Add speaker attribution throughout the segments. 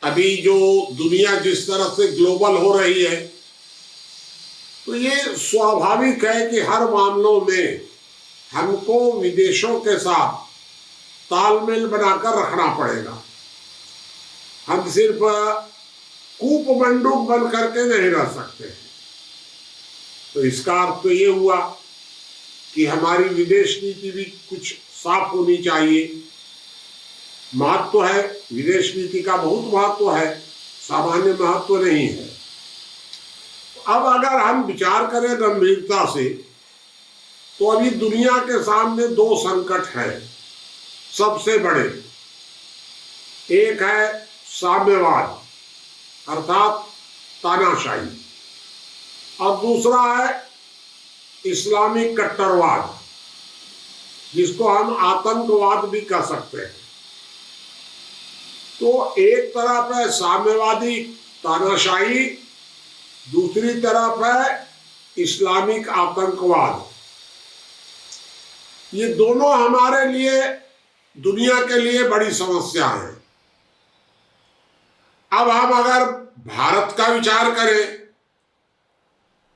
Speaker 1: अभी जो दुनिया जिस तरह से ग्लोबल हो रही है, तो ये स्वाभाविक है कि हर मामलों में हमको विदेशों के साथ तालमेल बनाकर रखना पड़ेगा। हम सिर्फ कूप मंडूक बन करके नहीं रह सकते। तो इसका अर्थ तो ये हुआ कि हमारी विदेश नीति भी कुछ साफ होनी चाहिए। महत्व है, विदेश नीति का बहुत महत्व है, सामान्य महत्व नहीं है। अब अगर हम विचार करें गंभीरता से, तो अभी दुनिया के सामने दो संकट हैं सबसे बड़े। एक है साम्यवाद अर्थात तानाशाही, और दूसरा है इस्लामिक कट्टरवाद, जिसको हम आतंकवाद भी कह सकते हैं। तो एक तरफ है साम्यवादी तानाशाही, दूसरी तरफ है इस्लामिक आतंकवाद। ये दोनों हमारे लिए, दुनिया के लिए बड़ी समस्या है। अब हम अगर भारत का विचार करें,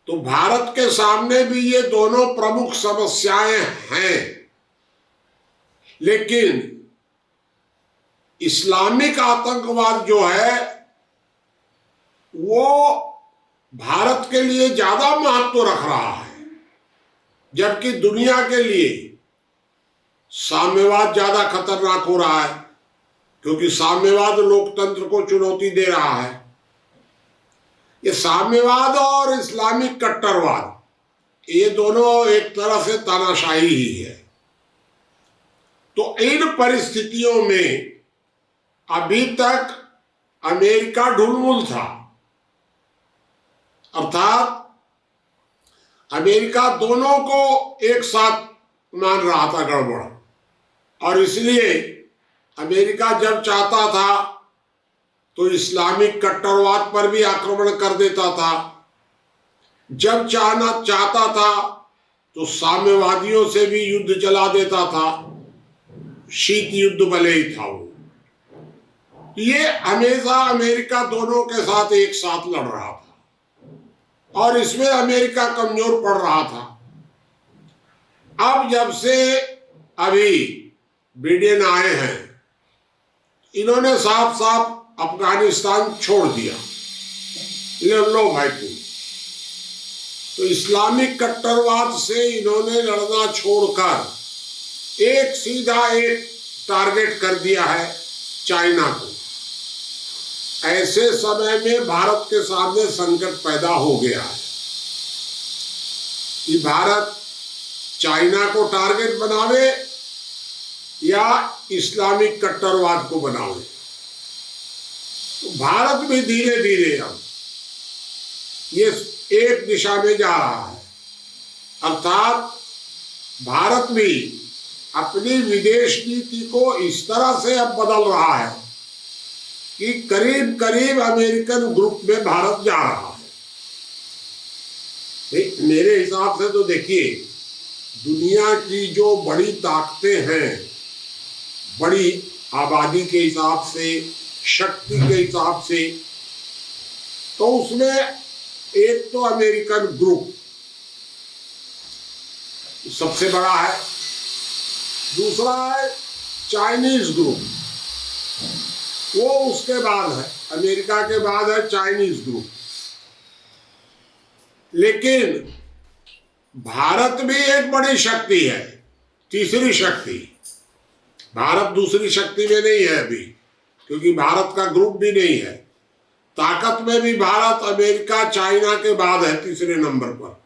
Speaker 1: तो भारत के सामने भी ये दोनों प्रमुख समस्याएं हैं, लेकिन इस्लामिक आतंकवाद जो है वो भारत के लिए ज्यादा महत्व रख रहा है, जबकि दुनिया के लिए साम्यवाद ज्यादा खतरनाक हो रहा है, क्योंकि साम्यवाद लोकतंत्र को चुनौती दे रहा है। ये साम्यवाद और इस्लामिक कट्टरवाद, ये दोनों एक तरह से तानाशाही ही है। तो इन परिस्थितियों में अभी तक अमेरिका ढुलमुल था, अर्थात अमेरिका दोनों को एक साथ मान रहा था गड़बड़, और इसलिए अमेरिका जब चाहता था तो इस्लामिक कट्टरवाद पर भी आक्रमण कर देता था, जब चाहता था तो साम्यवादियों से भी युद्ध चला देता था। शीत युद्ध भले ही था वो। ये हमेशा अमेरिका दोनों के साथ एक साथ लड़ रहा था, और इसमें अमेरिका कमजोर पड़ रहा था। अब जब से अभी बिडेन आए हैं, इन्होंने साफ साफ अफगानिस्तान छोड़ दिया। लो भाई तुम, तो इस्लामिक कट्टरवाद से इन्होंने लड़ना छोड़कर एक सीधा एक टारगेट कर दिया है चाइना को। ऐसे समय में भारत के सामने संकट पैदा हो गया है कि भारत चाइना को टारगेट बनावे या इस्लामिक कट्टरवाद को बनावे। तो भारत भी धीरे धीरे अब ये एक दिशा में जा रहा है, अर्थात भारत भी अपनी विदेश नीति को इस तरह से अब बदल रहा है कि करीब करीब अमेरिकन ग्रुप में भारत जा रहा है। मेरे हिसाब से तो देखिए, दुनिया की जो बड़ी ताकतें हैं, बड़ी आबादी के हिसाब से, शक्ति के हिसाब से, तो उसमें एक तो अमेरिकन ग्रुप सबसे बड़ा है, दूसरा है चाइनीज ग्रुप, वो उसके बाद है, अमेरिका के बाद है चाइनीज ग्रुप। लेकिन भारत भी एक बड़ी शक्ति है, तीसरी शक्ति। भारत दूसरी शक्ति में नहीं है अभी, क्योंकि भारत का ग्रुप भी नहीं है। ताकत में भी भारत अमेरिका चाइना के बाद है तीसरे नंबर पर,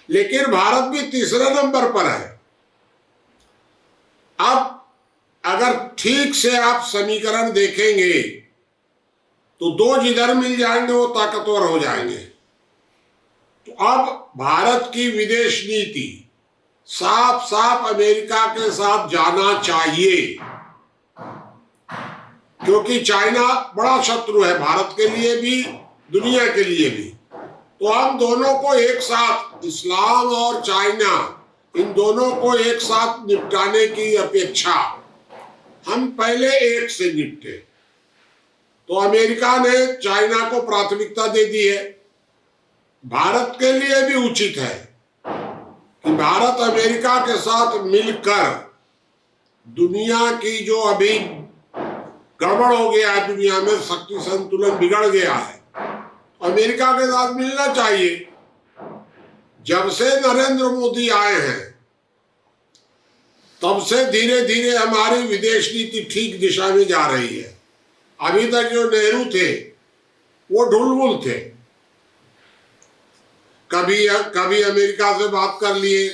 Speaker 1: लेकिन भारत भी तीसरे नंबर पर है। अब अगर ठीक से आप समीकरण देखेंगे तो दो जिधर मिल जाएंगे वो ताकतवर हो जाएंगे। तो अब भारत की विदेश नीति साफ साफ अमेरिका के साथ जाना चाहिए, क्योंकि चाइना बड़ा शत्रु है भारत के लिए भी, दुनिया के लिए भी। तो हम दोनों को एक साथ, इस्लाम और चाइना, इन दोनों को एक साथ निपटाने की अपेक्षा हम पहले एक से निपटे। तो अमेरिका ने चाइना को प्राथमिकता दे दी है। भारत के लिए भी उचित है कि भारत अमेरिका के साथ मिलकर दुनिया की जो अभी गड़बड़ हो गया है, दुनिया में शक्ति संतुलन बिगड़ गया है, अमेरिका के साथ मिलना चाहिए। जब से नरेंद्र मोदी आए हैं तब से धीरे धीरे हमारी विदेश नीति ठीक दिशा में जा रही है। अभी तक जो नेहरू थे वो ढुलमुल थे, कभी अमेरिका से बात कर लिए,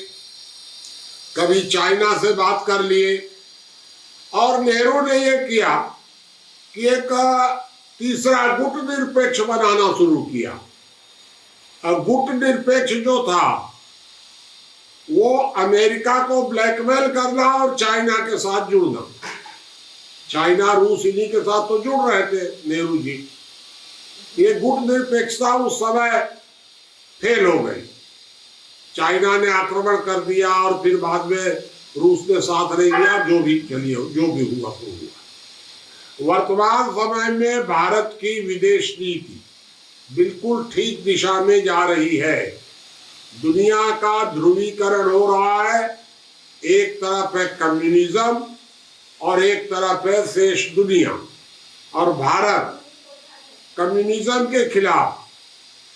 Speaker 1: कभी चाइना से बात कर लिए, और नेहरू ने ये किया कि एक तीसरा गुट निरपेक्ष बनाना शुरू किया। और गुट निरपेक्ष जो था वो अमेरिका को ब्लैकमेल करना और चाइना के साथ जुड़ना। चाइना रूस इन्हीं के साथ तो जुड़ रहे थे नेहरू जी। ये गुट निरपेक्षता उस समय फेल हो गई। चाइना ने आक्रमण कर दिया और फिर बाद में रूस ने साथ नहीं दिया। जो भी हुआ तो हुआ। वर्तमान समय में भारत की विदेश नीति बिल्कुल ठीक दिशा में जा रही है। दुनिया का ध्रुवीकरण हो रहा है, एक तरफ है कम्युनिज्म और एक तरफ है शेष दुनिया, और भारत कम्युनिज्म के खिलाफ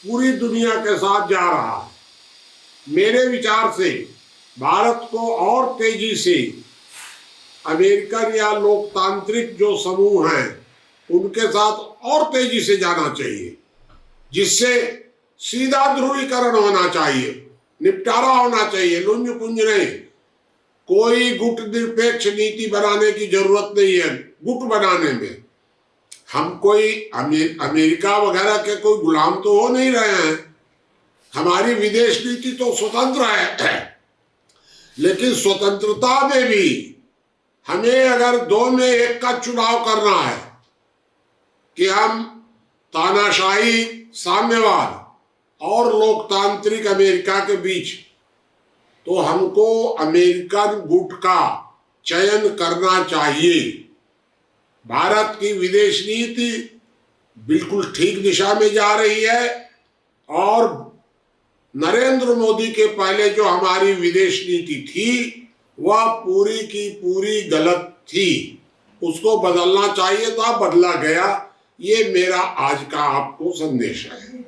Speaker 1: पूरी दुनिया के साथ जा रहा है। मेरे विचार से भारत को और तेजी से अमेरिकन या लोकतांत्रिक जो समूह हैं उनके साथ और तेजी से जाना चाहिए, जिससे सीधा ध्रुवीकरण होना चाहिए, निपटारा होना चाहिए, लुंज पुंज नहीं। कोई गुट निरपेक्ष नीति बनाने की जरूरत नहीं है। गुट बनाने में हम कोई अमेरिका वगैरह के कोई गुलाम तो हो नहीं रहे हैं। हमारी विदेश नीति तो स्वतंत्र है, लेकिन स्वतंत्रता में भी हमें अगर दो में एक का चुनाव करना है कि हम तानाशाही साम्यवाद और लोकतांत्रिक अमेरिका के बीच, तो हमको अमेरिकन गुट का चयन करना चाहिए। भारत की विदेश नीति बिल्कुल ठीक दिशा में जा रही है, और नरेंद्र मोदी के पहले जो हमारी विदेश नीति थी वह पूरी की पूरी गलत थी। उसको बदलना चाहिए था, बदला गया। ये मेरा आज का आपको संदेश है।